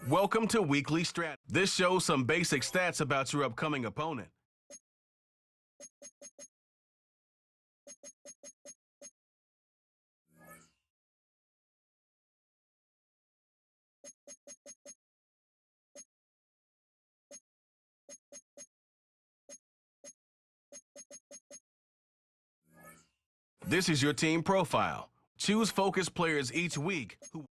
Welcome to Weekly Strat. This shows some basic stats about your upcoming opponent. This is your team profile. Choose focus players each week who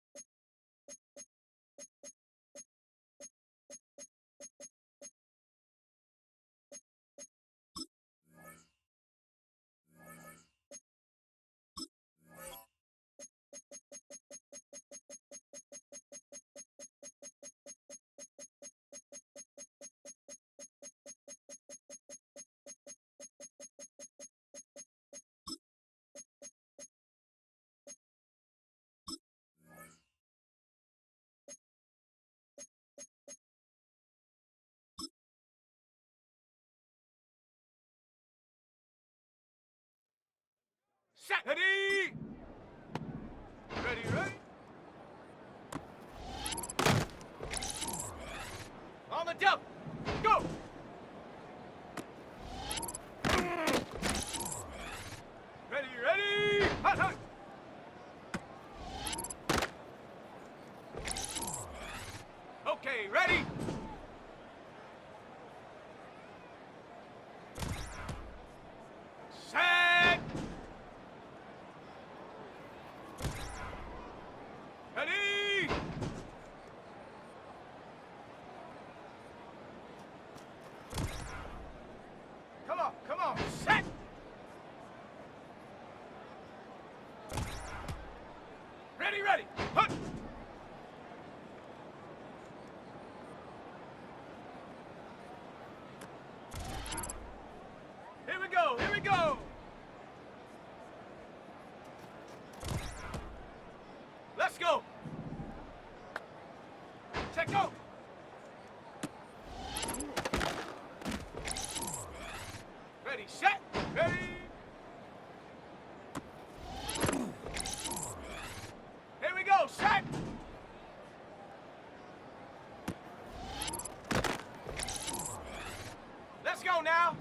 Set. Ready! Ready? On the jump! Go! Ready! Hot! Okay, ready? Set! Ready! Come on, set! Ready! Hut! Here we go! Let's go! Check go! Ready, set, ready! Here we go, set! Let's go now!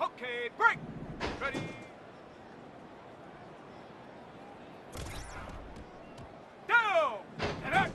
Okay, break! Ready? Down! And up!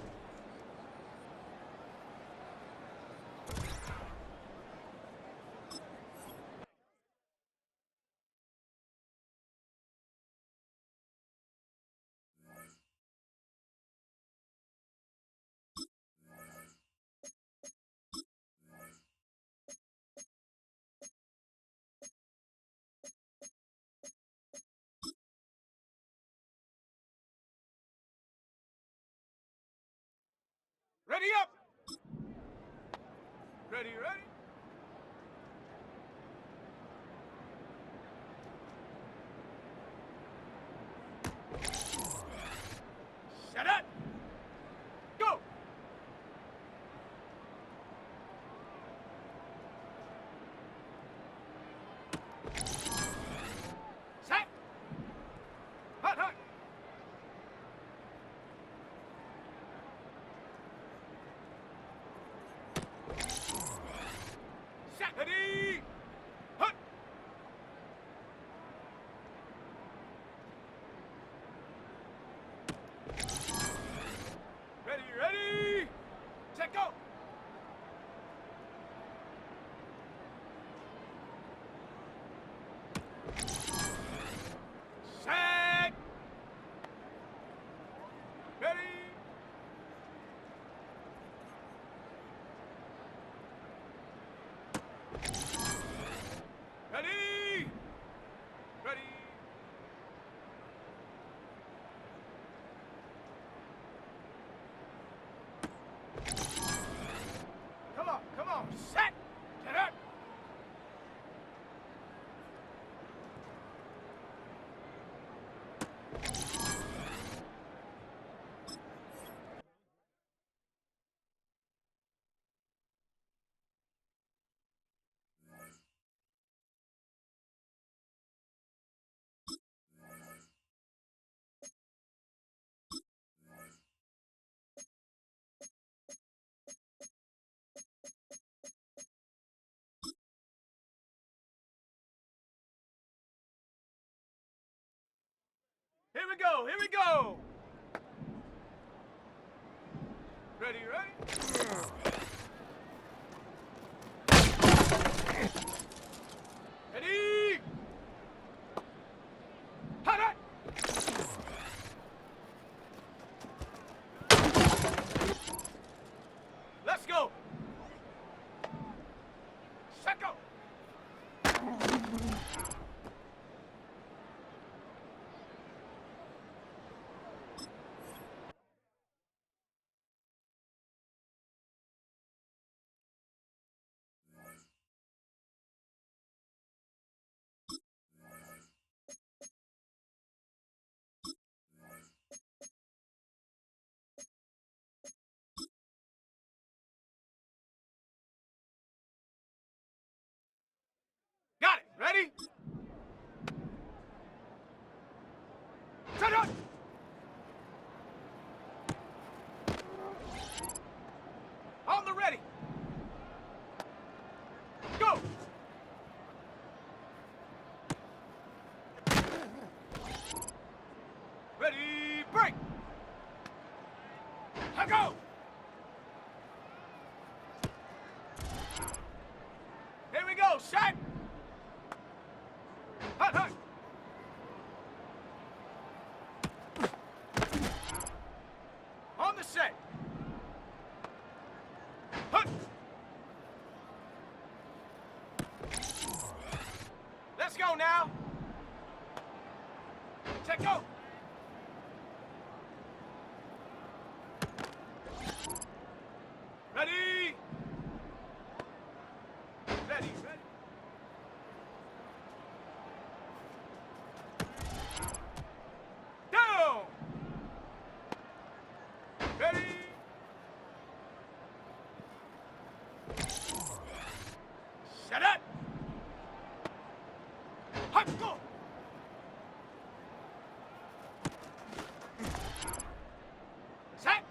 Ready up! Ready? Set up! Go! Set! Hut! we go. Here we go. Ready, ready? Ready! Hot, hot! Let's go! Set go! Got it! Ready? Set up! On the ready! Go! Ready, break! Let go! Here we go, set! Hut, hut! On the set! Hut! Let's go now! Set go! Ready! Ready, ready. Down! Ready! Set it! Hot, go! Set!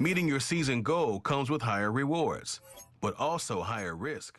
Meeting your season goal comes with higher rewards, but also higher risk.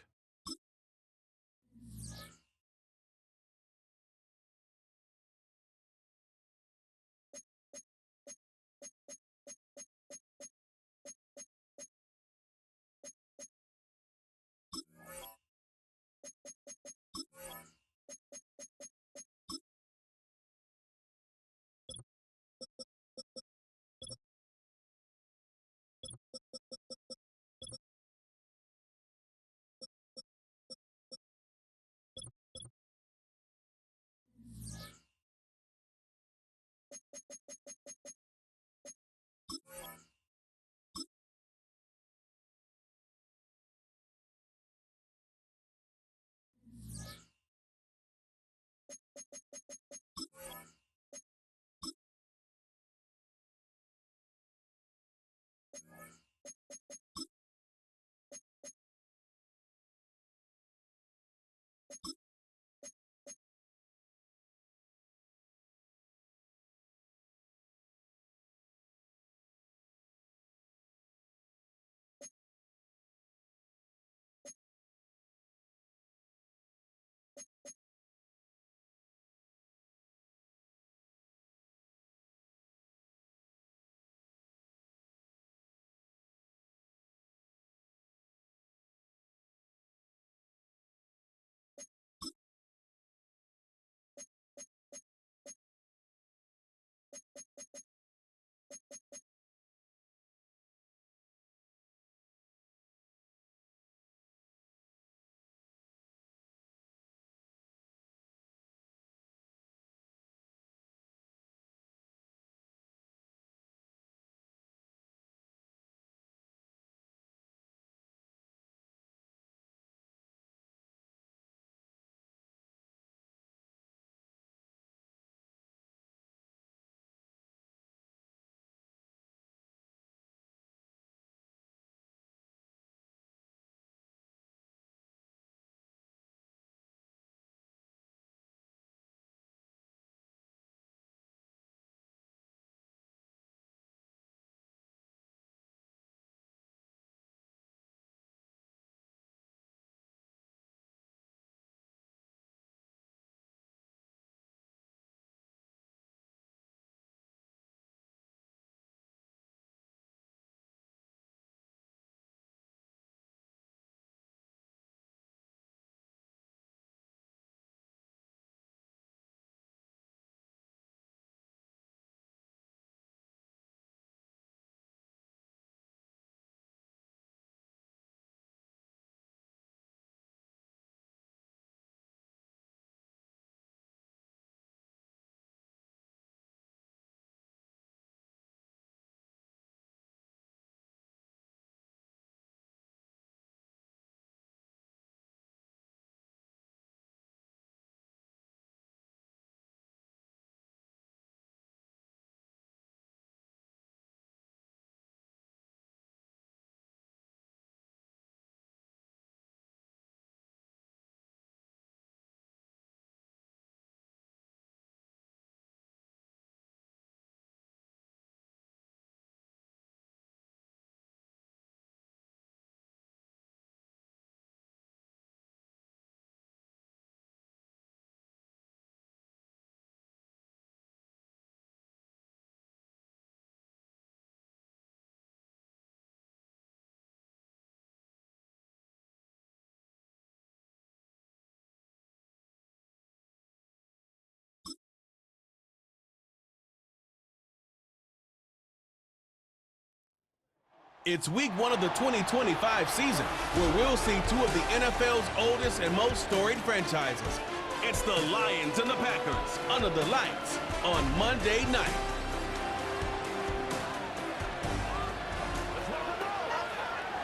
It's week 1 of the 2025 season, where we'll see two of the NFL's oldest and most storied franchises. It's the Lions and the Packers under the lights on Monday night.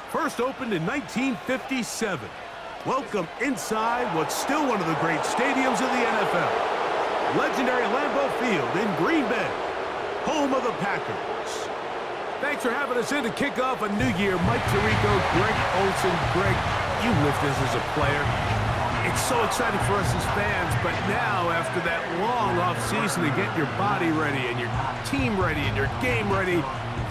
First opened in 1957. Welcome inside what's still one of the great stadiums of the NFL. Legendary Lambeau Field in Green Bay, home of the Packers. Thanks for having us in to kick off a new year. Mike Tirico, Greg Olsen. Greg, you lived this as a player. It's so exciting for us as fans, but now after that long off season to get your body ready and your team ready and your game ready,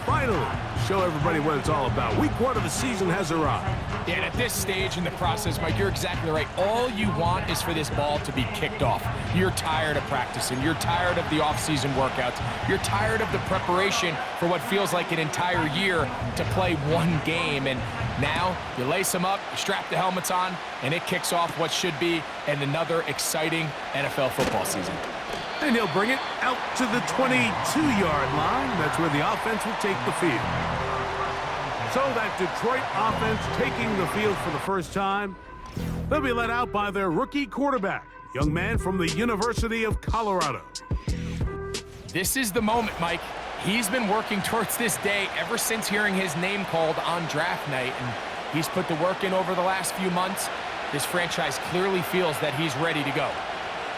finally, show everybody what it's all about. Week 1 of the season has arrived. Yeah, and at this stage in the process, Mike, you're exactly right. All you want is for this ball to be kicked off. You're tired of practicing. You're tired of the off-season workouts. You're tired of the preparation for what feels like an entire year to play one game. And now you lace them up, you strap the helmets on, and it kicks off what should be another exciting NFL football season. And he'll bring it out to the 22-yard line. That's where the offense will take the field. So that Detroit offense taking the field for the first time. They'll be led out by their rookie quarterback, young man from the University of Colorado. This is the moment, Mike. He's been working towards this day ever since hearing his name called on draft night, and he's put the work in over the last few months. This franchise clearly feels that he's ready to go.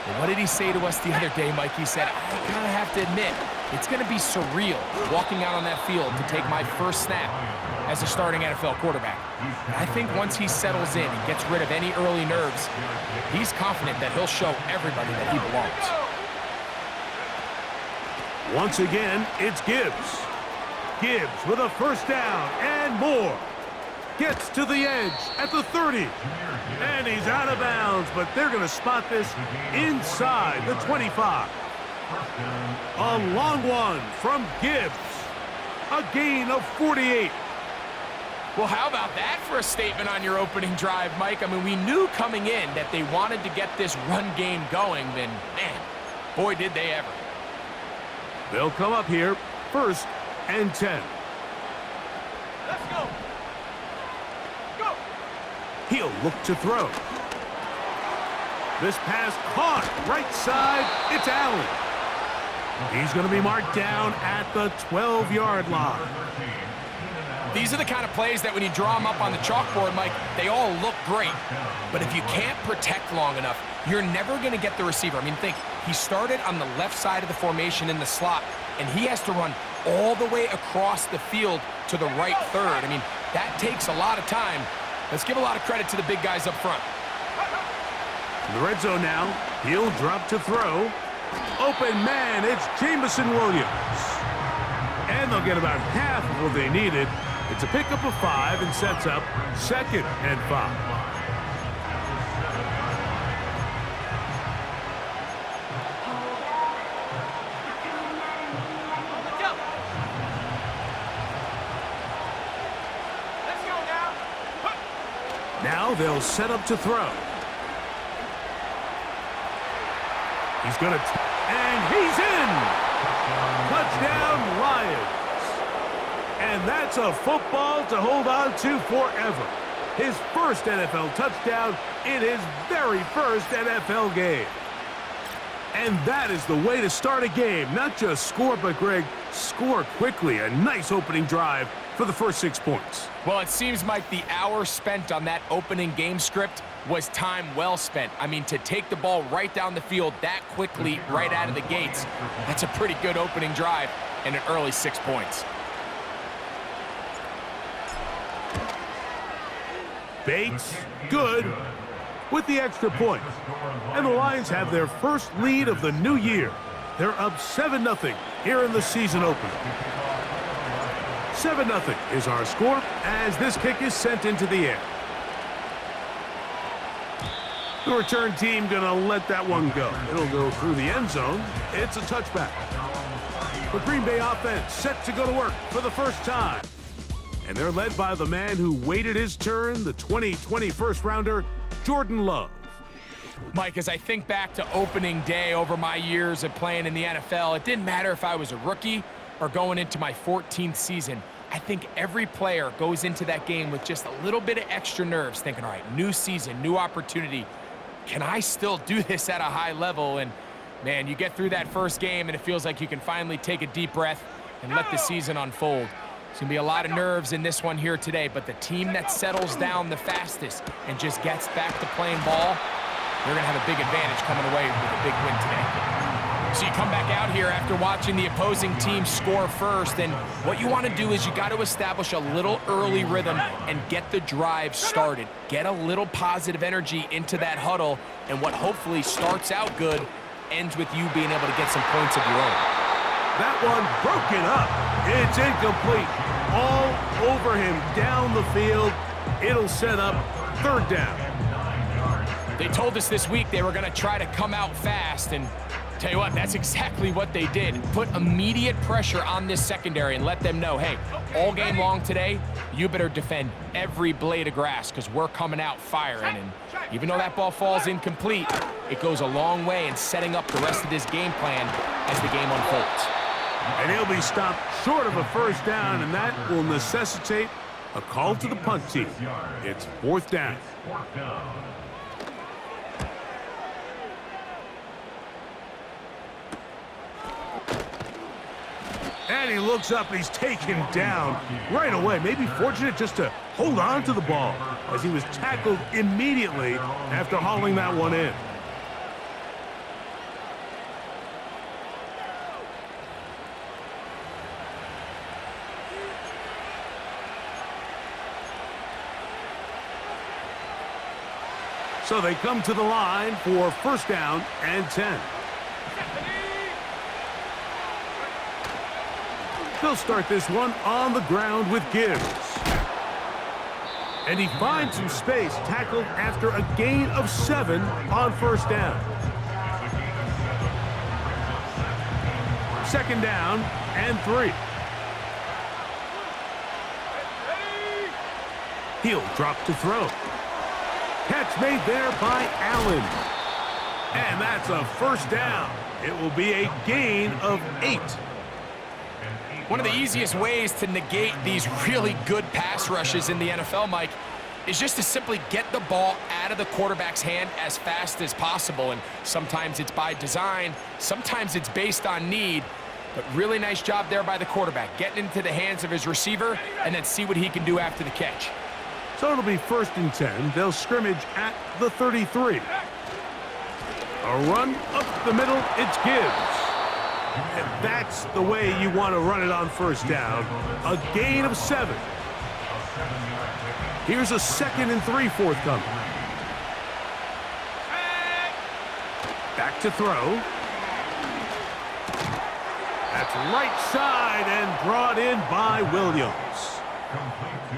But what did he say to us the other day, Mike? He said, I kind of have to admit, it's going to be surreal walking out on that field to take my first snap as a starting NFL quarterback. And I think once he settles in and gets rid of any early nerves, he's confident that he'll show everybody that he belongs. Once again, it's Gibbs. Gibbs with a first down and more. Gets to the edge at the 30. And he's out of bounds, but they're going to spot this inside the 25. A long one from Gibbs. A gain of 48. Well, how about that for a statement on your opening drive, Mike? I mean, we knew coming in that they wanted to get this run game going, and man, boy, did they ever. They'll come up here, 1st and 10. Let's go. Go. He'll look to throw. This pass caught right side. It's Allen. He's going to be marked down at the 12-yard line. These are the kind of plays that when you draw them up on the chalkboard, Mike, they all look great. But if you can't protect long enough, you're never going to get the receiver. I mean, think, he started on the left side of the formation in the slot, and he has to run all the way across the field to the right third. I mean, that takes a lot of time. Let's give a lot of credit to the big guys up front. In the red zone now, he'll drop to throw. Open man, it's Jamison Williams. And they'll get about half of what they needed. It's a pickup of 5 and sets up 2nd and 5. Let's go now. Now they'll set up to throw. He's going to, and he's in! Touchdown, Lions. And that's a football to hold on to forever. His first NFL touchdown in his very first NFL game. And that is the way to start a game. Not just score, but, Greg, score quickly. A nice opening drive for the first 6 points. Well, it seems like the hour spent on that opening game script was time well spent. I mean, to take the ball right down the field that quickly right out of the gates, that's a pretty good opening drive and an early 6 points. Bates, good, with the extra point. And the Lions have their first lead of the new year. They're up 7-0 here in the season opener. 7-0 is our score as this kick is sent into the air. The return team gonna let that one go. It'll go through the end zone. It's a touchback. The Green Bay offense set to go to work for the first time. And they're led by the man who waited his turn, the 2020 first-rounder, Jordan Love. Mike, as I think back to opening day over my years of playing in the NFL, it didn't matter if I was a rookie or going into my 14th season. I think every player goes into that game with just a little bit of extra nerves, thinking, all right, new season, new opportunity. Can I still do this at a high level? And, man, you get through that first game, and it feels like you can finally take a deep breath and let the season unfold. It's going to be a lot of nerves in this one here today, but the team that settles down the fastest and just gets back to playing ball, they're going to have a big advantage coming away with a big win today. So you come back out here after watching the opposing team score first, and what you want to do is you got to establish a little early rhythm and get the drive started. Get a little positive energy into that huddle, and what hopefully starts out good ends with you being able to get some points of your own. That one broken up. It's incomplete. All over him down the field. It'll set up third down. They told us this week they were going to try to come out fast, and tell you what, that's exactly what they did. Put immediate pressure on this secondary and let them know, hey, all game long today, you better defend every blade of grass because we're coming out firing. And even though that ball falls incomplete, it goes a long way in setting up the rest of this game plan as the game unfolds. And he'll be stopped short of a first down, and that will necessitate a call to the punt team. It's fourth down. And he looks up, and he's taken down right away. Maybe fortunate just to hold on to the ball as he was tackled immediately after hauling that one in. So they come to the line for first down and 10. They'll start this one on the ground with Gibbs. And he finds some space, tackled after a gain of 7 on first down. Second down and 3. He'll drop to throw. Catch made there by Allen. And that's a first down. It will be a gain of 8. One of the easiest ways to negate these really good pass rushes in the NFL, Mike, is just to simply get the ball out of the quarterback's hand as fast as possible. And sometimes it's by design, sometimes it's based on need. But really nice job there by the quarterback, getting into the hands of his receiver and then see what he can do after the catch. So it'll be first and 10. They'll scrimmage at the 33. A run up the middle, it's Gibbs. And that's the way you want to run it on first down. A gain of 7. Here's a 2nd and 3 forthcoming. Back to throw. That's right side and brought in by Williams.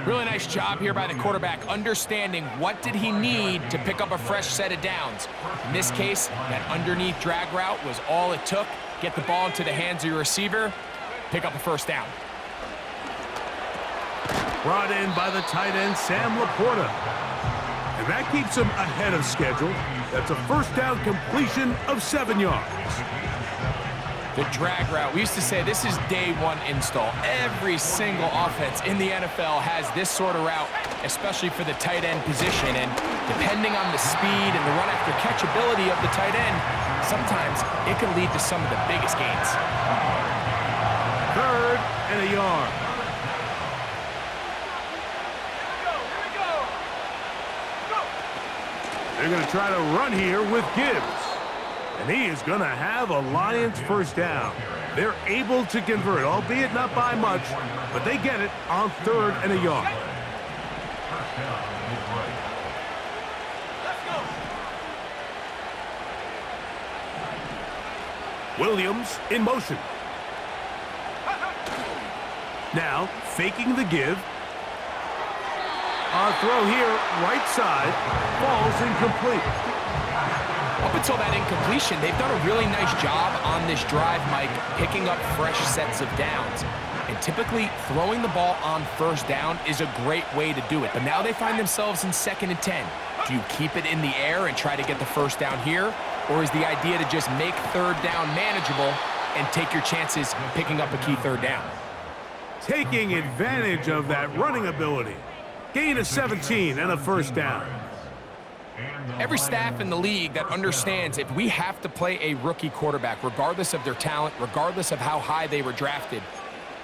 Really nice job here by the quarterback, understanding what did he need to pick up a fresh set of downs. In this case, that underneath drag route was all it took. Get the ball into the hands of your receiver, pick up a first down. Brought in by the tight end, Sam Laporta. And that keeps him ahead of schedule. That's a first down completion of 7 yards. The drag route, we used to say this is day one install. Every single offense in the NFL has this sort of route, especially for the tight end position. And depending on the speed and the run after catch ability of the tight end, sometimes it can lead to some of the biggest gains. 3rd and a yard. They're going to try to run here with Gibbs. And he is going to have a Lions first down. They're able to convert, albeit not by much, but they get it on 3rd and a yard. Williams in motion. Now faking the give. A throw here, right side, falls incomplete. Up until that incompletion, they've done a really nice job on this drive, Mike, picking up fresh sets of downs. And typically, throwing the ball on first down is a great way to do it. But now they find themselves in 2nd and 10. Do you keep it in the air and try to get the first down here? Or is the idea to just make 3rd down manageable and take your chances picking up a key 3rd down? Taking advantage of that running ability. Gain of 17 and a first down. Every staff in the league that understands if we have to play a rookie quarterback, regardless of their talent, regardless of how high they were drafted,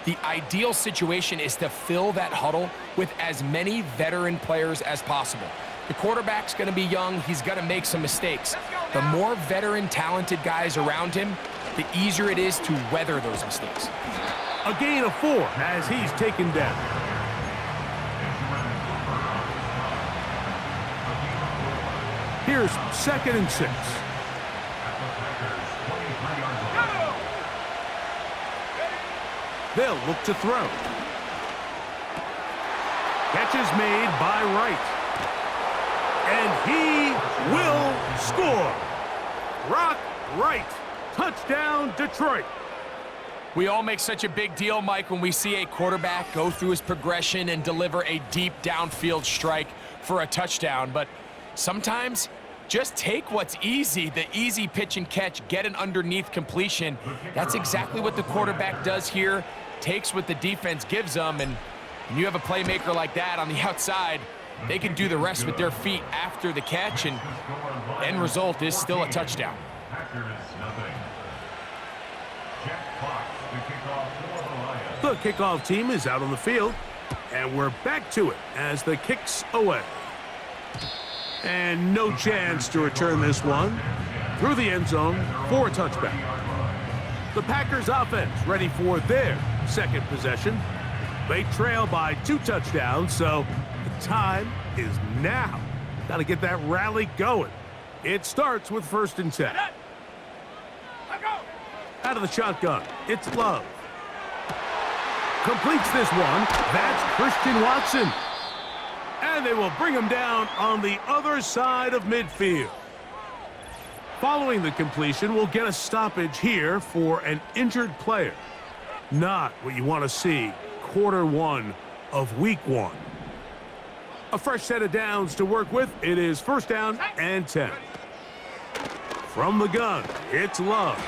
the ideal situation is to fill that huddle with as many veteran players as possible. The quarterback's going to be young. He's going to make some mistakes. The more veteran, talented guys around him, the easier it is to weather those mistakes. A gain of 4 as he's taken down. Here's 2nd and 6. They'll look to throw. Catch is made by Wright. And he will score. Rock Wright. Touchdown, Detroit. We all make such a big deal, Mike, when we see a quarterback go through his progression and deliver a deep downfield strike for a touchdown. But sometimes, just take what's easy, the easy pitch and catch, get an underneath completion. That's exactly what the quarterback does here, takes what the defense gives them, and when you have a playmaker like that on the outside, they can do the rest with their feet after the catch, and end result is still a touchdown. The kickoff team is out on the field, and we're back to it as the kick's away. And no chance to return this one through the end zone for a touchback. The Packers offense ready for their second possession. They trail by 2 touchdowns, so the time is now. Got to get that rally going. It starts with 1st and 10. Out of the shotgun, it's Love. Completes this one. That's Christian Watson. And they will bring him down on the other side of midfield. Following the completion, we'll get a stoppage here for an injured player. Not what you want to see quarter 1 of week 1. A fresh set of downs to work with. It is 1st down and 10. From the gun, it's Love.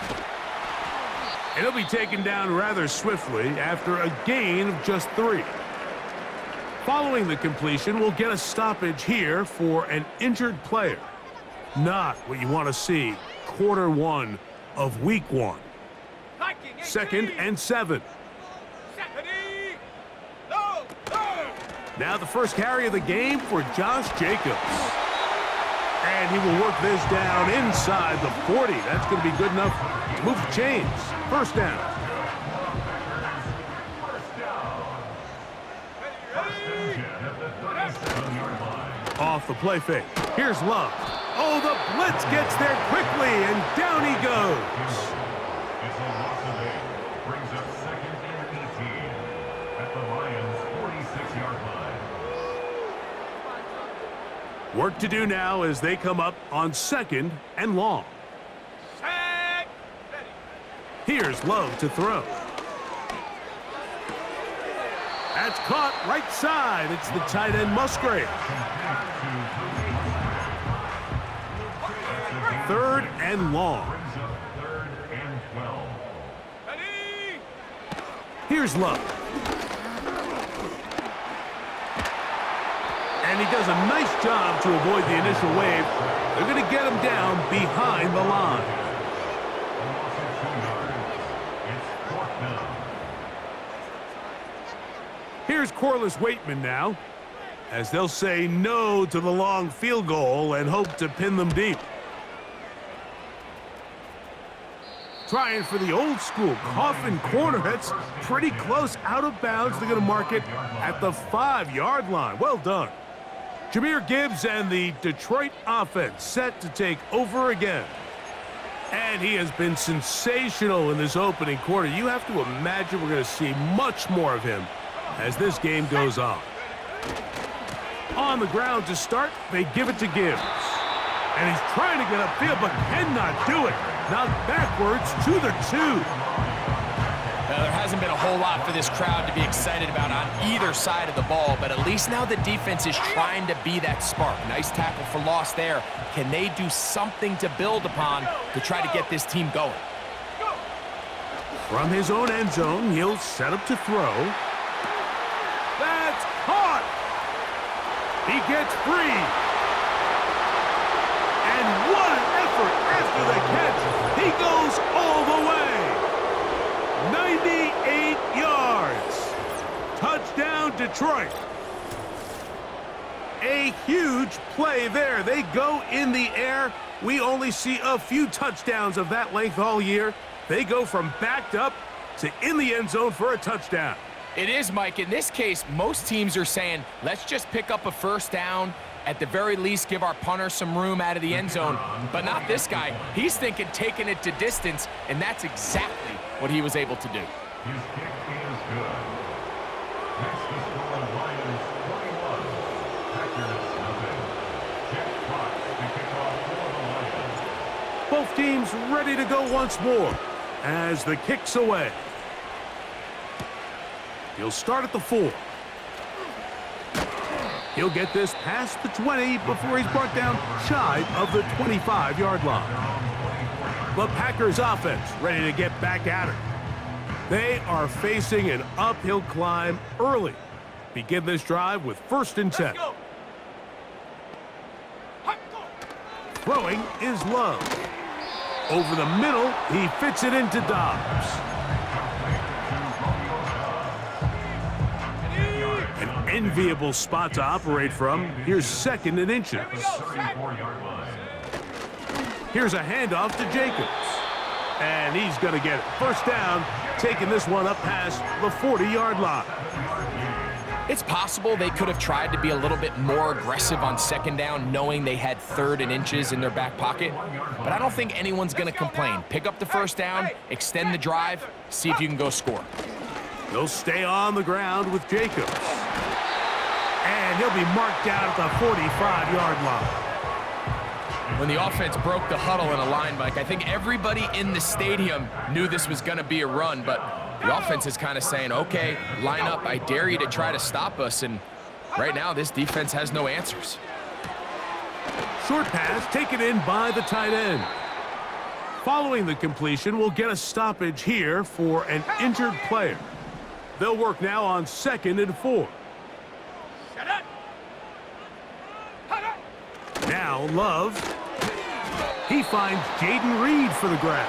And he'll be taken down rather swiftly after a gain of just 3. Following the completion, we'll get a stoppage here for an injured player. Not what you want to see quarter 1 of week 1. 2nd and 7. Now the first carry of the game for Josh Jacobs. And he will work this down inside the 40. That's going to be good enough to move the chains. 1st down. Off the play fake. Here's Love. Oh, the blitz gets there quickly, and down he goes. It's a loss of 8. Brings up 2nd and 18 at the Lions' 46-yard line. Work to do now as they come up on 2nd and long. Here's Love to throw. That's caught right side. It's the tight end Musgrave. 3rd and long. Here's Love. And he does a nice job to avoid the initial wave. They're going to get him down behind the line. Here's Corliss Waitman now, as they'll say no to the long field goal and hope to pin them deep. Trying for the old school coffin corner. That's pretty close out of bounds. They're going to mark it at the 5-yard line. Well done. Jahmyr Gibbs and the Detroit offense set to take over again. And he has been sensational in this opening quarter. You have to imagine we're going to see much more of him as this game goes on. On the ground to start, they give it to Gibbs. And he's trying to get upfield, but cannot do it. Knocked backwards to the 2. There hasn't been a whole lot for this crowd to be excited about on either side of the ball, but at least now the defense is trying to be that spark. Nice tackle for loss there. Can they do something to build upon to try to get this team going? From his own end zone, he'll set up to throw. That's caught! He gets free. And what an effort after the catch. He goes all the way. 98 yards. Touchdown, Detroit. A huge play there. They go in the air. We only see a few touchdowns of that length all year. They go from backed up to in the end zone for a touchdown. It is, Mike. In this case, most teams are saying, let's just pick up a 1st down. At the very least, give our punter some room out of the end zone. But not this guy. He's thinking taking it to distance, and that's exactly what he was able to do. His kick is good. Next to score Lions 21, Packers nothing. Jeff Fox to kick off for the Lions. Both teams ready to go once more as the kick's away. He'll start at the 4. He'll get this past the 20 before he's brought down shy of the 25-yard line. The Packers offense ready to get back at it. They are facing an uphill climb early. Begin this drive with 1st and 10. Throwing is Love. Over the middle, he fits it into Dobbs. An enviable spot to operate from. Here's 2nd and inches. Here's a handoff to Jacobs. And he's going to get it. 1st down, taking this one up past the 40-yard line. It's possible they could have tried to be a little bit more aggressive on 2nd down, knowing they had 3rd and inches in their back pocket. But I don't think anyone's going to complain. Pick up the 1st down, extend the drive, see if you can go score. He'll stay on the ground with Jacobs. And he'll be marked down at the 45-yard line. When the offense broke the huddle in a line, Mike, I think everybody in the stadium knew this was going to be a run, but the offense is kind of saying, okay, line up, I dare you to try to stop us, and right now this defense has no answers. Short pass taken in by the tight end. Following the completion, we'll get a stoppage here for an injured player. They'll work now on 2nd and 4. Now Love. He finds Jaden Reed for the grab.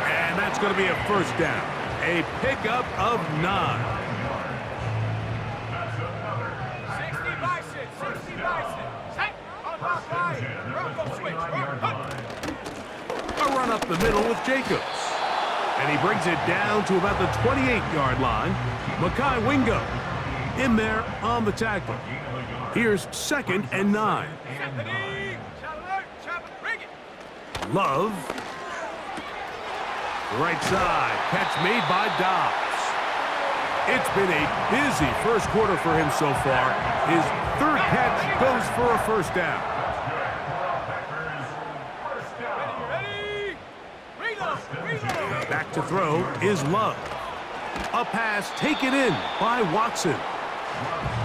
And that's going to be a 1st down. A pickup of 9. 60 Bison, 60 Bison. Set. On top right. Bronco switch. A run up the middle with Jacobs. And he brings it down to about the 28-yard line. Mekhi Wingo in there on the tackle. Here's 2nd and 9. Love. Right side. Catch made by Dobbs. It's been a busy 1st quarter for him so far. His 3rd catch goes for a 1st down. Back to throw is Love. A pass taken in by Watson.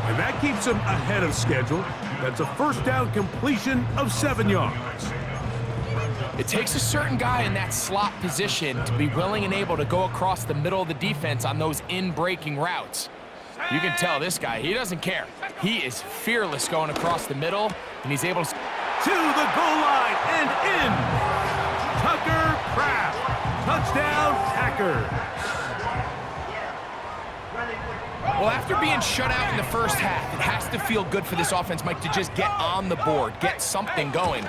And that keeps him ahead of schedule. That's a 1st down completion of 7 yards. It takes a certain guy in that slot position to be willing and able to go across the middle of the defense on those in-breaking routes. You can tell this guy, he doesn't care. He is fearless going across the middle, and he's able to... To the goal line and in. Tucker Kraft. Touchdown, Packers. Well, after being shut out in the 1st half, it has to feel good for this offense, Mike, to just get on the board, get something going.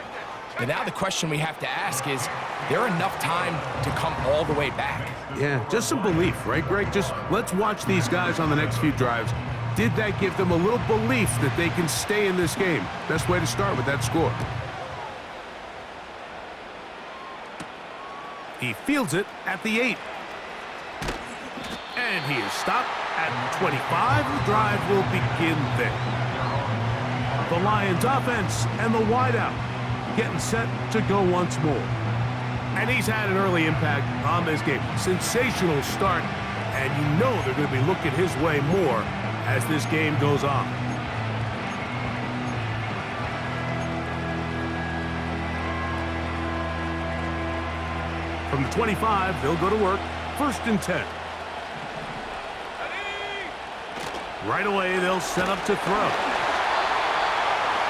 And now the question we have to ask is there enough time to come all the way back? Yeah, just some belief, right, Greg? Just let's watch these guys on the next few drives. Did that give them a little belief that they can stay in this game? Best way to start with that score. He fields it at the 8. And he is stopped at 25. The drive will begin there. The Lions offense and the wideout getting set to go once more. And he's had an early impact on this game. Sensational start, and you know they're going to be looking his way more as this game goes on. From the 25, they'll go to work. 1st and 10. Right away, they'll set up to throw.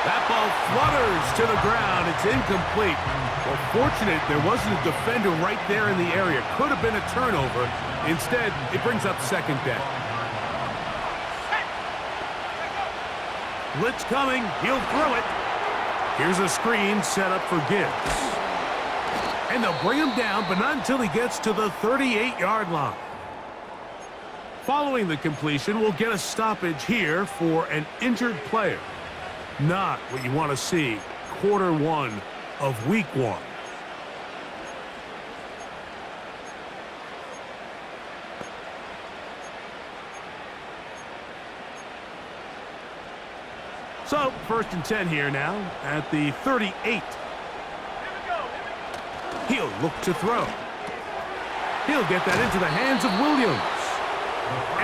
That ball flutters to the ground. It's incomplete. Well, fortunate there wasn't a defender right there in the area. Could have been a turnover. Instead, it brings up 2nd down. Blitz coming. He'll throw it. Here's a screen set up for Gibbs. And they'll bring him down, but not until he gets to the 38-yard line. Following the completion, we'll get a stoppage here for an injured player. Not what you want to see. Quarter 1 of week 1. So, 1st and 10 here now at the 38. He'll look to throw. He'll get that into the hands of Williams.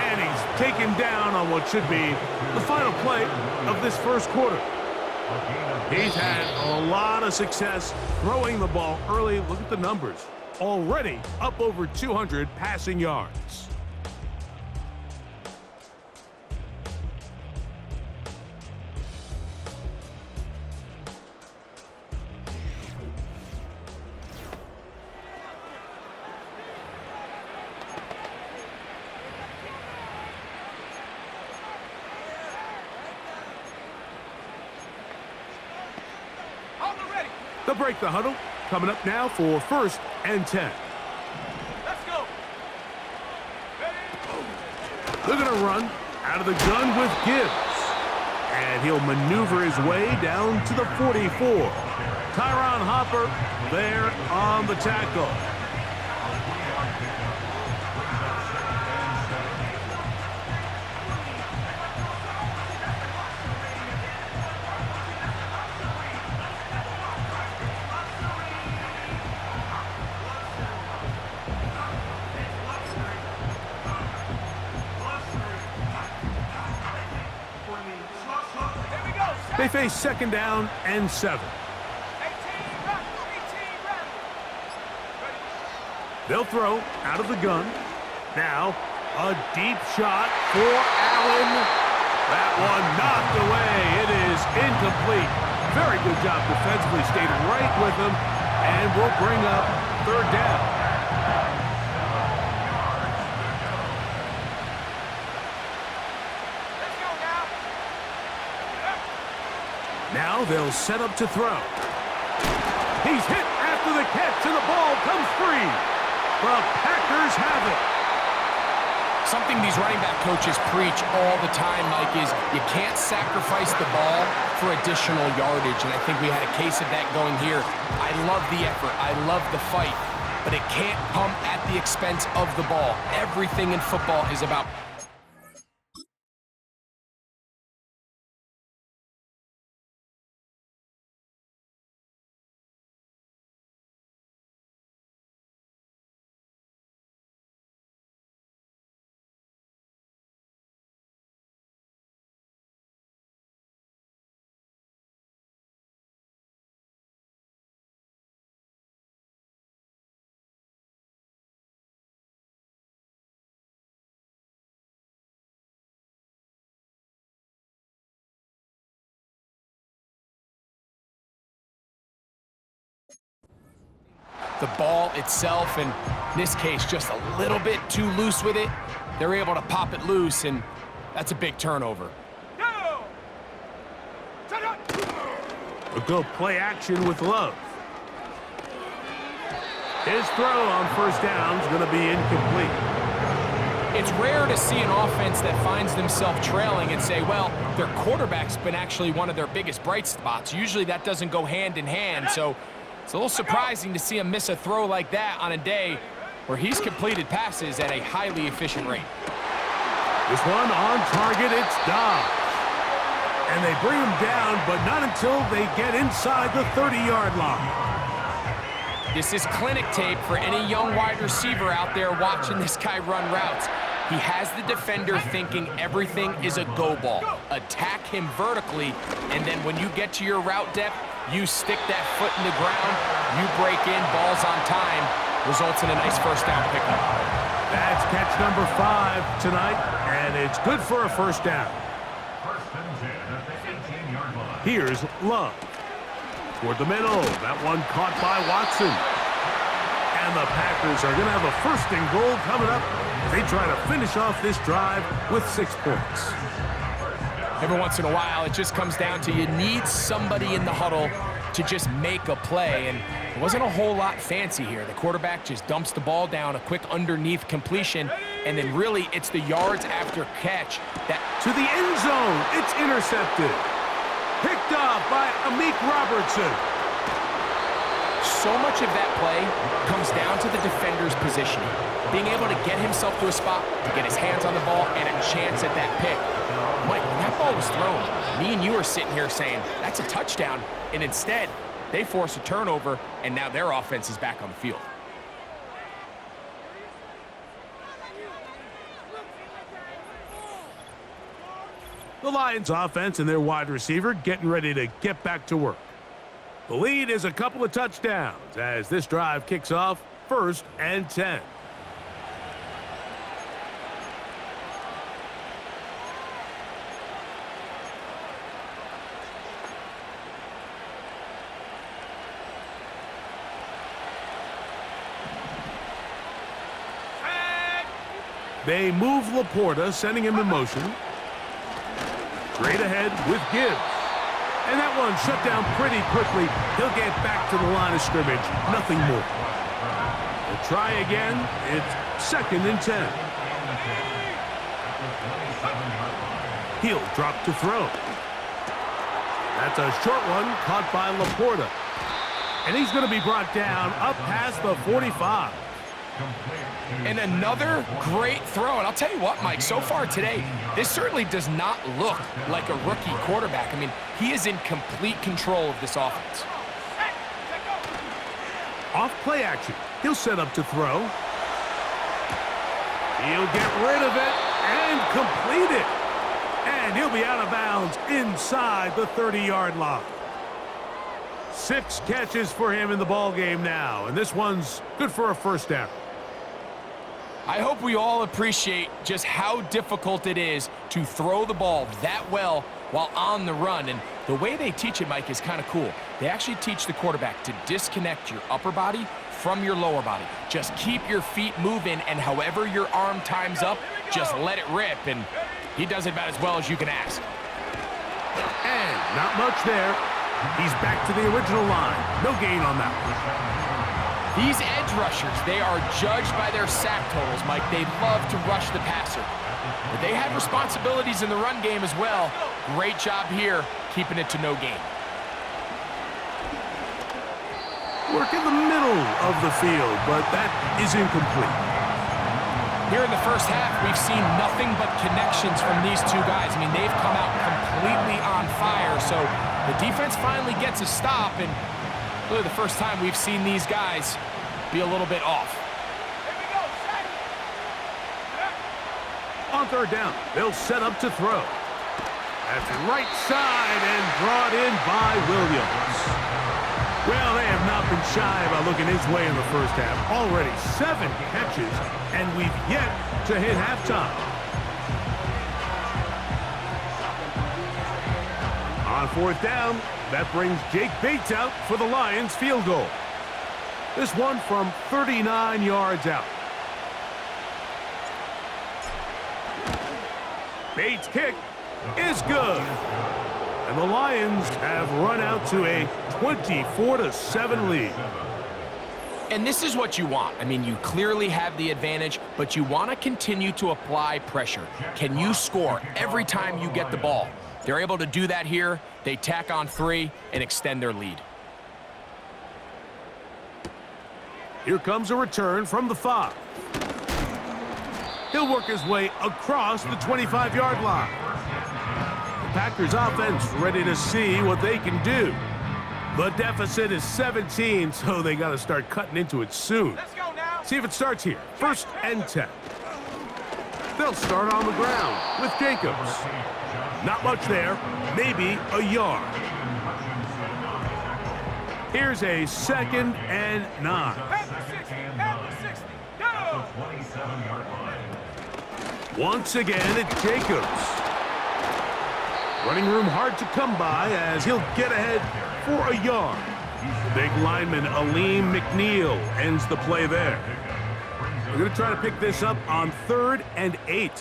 And he's taken down on what should be the final play of this first quarter. He's had a lot of success throwing the ball early. Look at the numbers. Already up over 200 passing yards. They'll break the huddle. Coming up now for 1st and 10. Let's go. They're going to run out of the gun with Gibbs. And he'll maneuver his way down to the 44. Tyron Hopper there on the tackle. They face 2nd down and 7. They'll throw out of the gun. Now, a deep shot for Allen. That one knocked away. It is incomplete. Very good job defensively. Stayed right with him. And will bring up 3rd down. Now they'll set up to throw. He's hit after the catch, and the ball comes free. The Packers have it. Something these running back coaches preach all the time, Mike, is you can't sacrifice the ball for additional yardage, and I think we had a case of that going here. I love the effort. I love the fight, but it can't come at the expense of the ball. Everything in football is about the ball itself, and in this case, just a little bit too loose with it. They're able to pop it loose, and that's a big turnover. We'll go play action with Love. His throw on 1st down is going to be incomplete. It's rare to see an offense that finds themselves trailing and say, well, their quarterback's been actually one of their biggest bright spots. Usually that doesn't go hand in hand, so it's a little surprising to see him miss a throw like that on a day where he's completed passes at a highly efficient rate. This one on target, it's Dobbs. And they bring him down, but not until they get inside the 30-yard line. This is clinic tape for any young wide receiver out there watching this guy run routes. He has the defender thinking everything is a go ball. Attack him vertically, and then when you get to your route depth, you stick that foot in the ground, you break in, balls on time, results in a nice 1st down pickup. That's catch number 5 tonight, and it's good for a 1st down. 1st and 10 at the 18-yard line. Here's Love. Toward the middle, that one caught by Watson. And the Packers are going to have a 1st and goal coming up as they try to finish off this drive with 6 points. Every once in a while, it just comes down to you need somebody in the huddle to just make a play, and it wasn't a whole lot fancy here. The quarterback just dumps the ball down, a quick underneath completion, and then really it's the yards after catch that... To the end zone, it's intercepted. Picked off by Amik Robertson. So much of that play comes down to the defender's positioning. Being able to get himself to a spot, to get his hands on the ball, and a chance at that pick. Mike, when that ball was thrown, me and you are sitting here saying, that's a touchdown, and instead, they force a turnover, and now their offense is back on the field. The Lions offense and their wide receiver getting ready to get back to work. The lead is a couple of touchdowns as this drive kicks off 1st and 10. They move Laporta, sending him in motion. Straight ahead with Gibbs. And that one shut down pretty quickly. He'll get back to the line of scrimmage. Nothing more. They'll try again. It's 2nd and 10. He'll drop to throw. That's a short one caught by Laporta. And he's going to be brought down up past the 45. And another great throw. And I'll tell you what, Mike, so far today, this certainly does not look like a rookie quarterback. I mean, he is in complete control of this offense. Off play action. He'll set up to throw. He'll get rid of it and complete it. And he'll be out of bounds inside the 30-yard line. 6 catches for him in the ball game now, and this one's good for a first down. I hope we all appreciate just how difficult it is to throw the ball that well while on the run. And the way they teach it, Mike, is kind of cool. They actually teach the quarterback to disconnect your upper body from your lower body. Just keep your feet moving, and however your arm times up, just let it rip. And he does it about as well as you can ask. And not much there. He's back to the original line. No gain on that one. These edge rushers, they are judged by their sack totals, Mike. They love to rush the passer. But they have responsibilities in the run game as well. Great job here, keeping it to no gain. Work in the middle of the field, but that is incomplete. Here in the first half, we've seen nothing but connections from these two guys. I mean, they've come out completely on fire, so the defense finally gets a stop, and really the first time we've seen these guys be a little bit off. On 3rd down, they'll set up to throw. That's right side and brought in by Williams. Well, they have not been shy about looking his way in the first half. Already 7 catches, and we've yet to hit halftime. On 4th down, that brings Jake Bates out for the Lions field goal. This one from 39 yards out. Bates' kick is good. And the Lions have run out to a 24-7 lead. And this is what you want. I mean, you clearly have the advantage, but you want to continue to apply pressure. Can you score every time you get the ball? They're able to do that here. They tack on 3 and extend their lead. Here comes a return from the 5. He'll work his way across the 25-yard line. The Packers offense ready to see what they can do. The deficit is 17, so they got to start cutting into it soon. Let's go now. See if it starts here. 1st and 10. They'll start on the ground with Jacobs. Not much there, maybe a yard. Here's a 2nd and 9. Pound the 60. Go. Once again, it's Jacobs. Running room hard to come by as he'll get ahead for a yard. Big lineman Aleem McNeil ends the play there. We're going to try to pick this up on 3rd and 8.